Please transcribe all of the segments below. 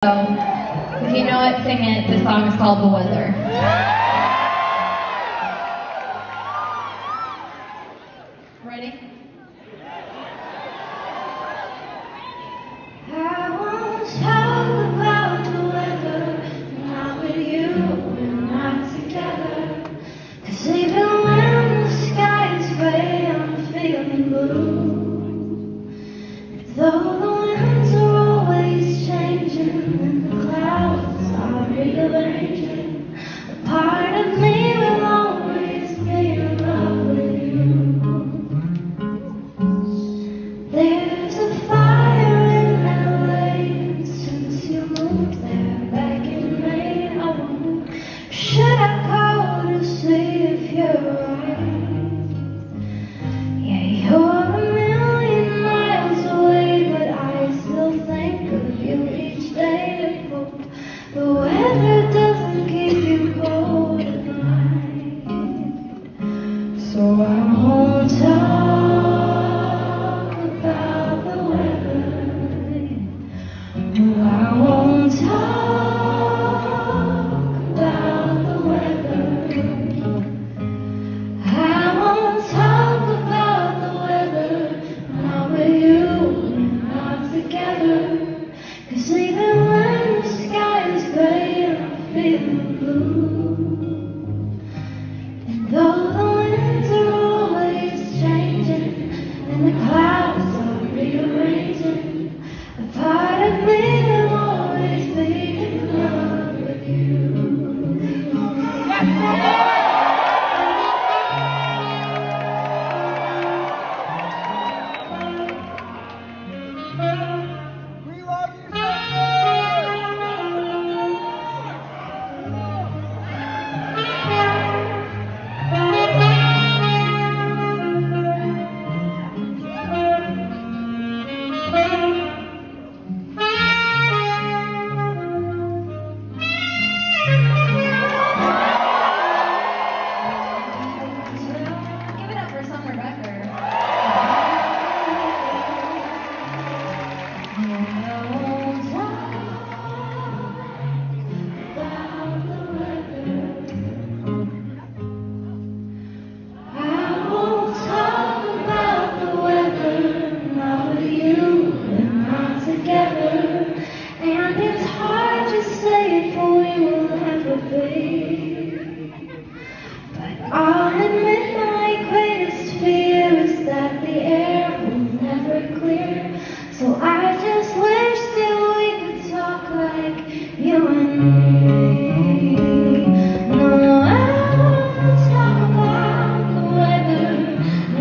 So, if you know it, sing it. This song is called The Weather. Ready? I won't talk about the weather, not with you, we're not together. 'Cause even when the sky is gray, I'm feeling blue. Though the winds are always changing and the clouds are rearranging, a part of me will always be in love with you. There's a fire in LA, and since you moved there back in May, I wonder, should I call to see if you're right? Yeah, you're a million miles away, but I still think of you each day and hope the weather doesn't keep you cold at night. So I won't talk about the weather. No, I won't talk about the weather. I won't talk about the weather, not with you and not together. 'Cause even when the sky is gray, I'm feeling blue. And though the winds are always changing and the clouds are rearranging, a part of me will always be in love with you. We love you, Give it up for Summer Becker. I won't talk about the weather. I won't talk about the weather, not with you and not together. And it's hard to say if we will ever be. But I'll admit my greatest fear is that the air will never clear. So I just wish that we could talk like you and me. No, I won't talk about the weather,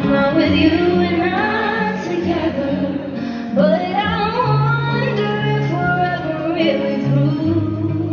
not with you and not together. But I wonder if we're ever really through.